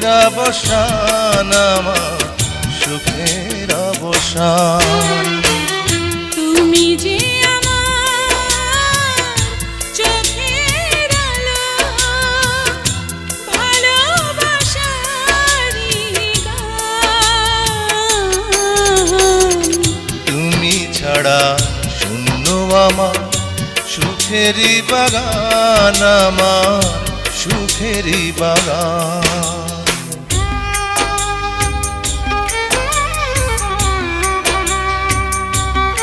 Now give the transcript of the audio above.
সুখের অবসান আমার সুখের অবসান। তুমি যে আমার চোখের আলো, ভালোবাসারই গান। তুমি ছাড়া শূন্য আমার সুখেরই বাগান, আমার সুখেরই বাগান।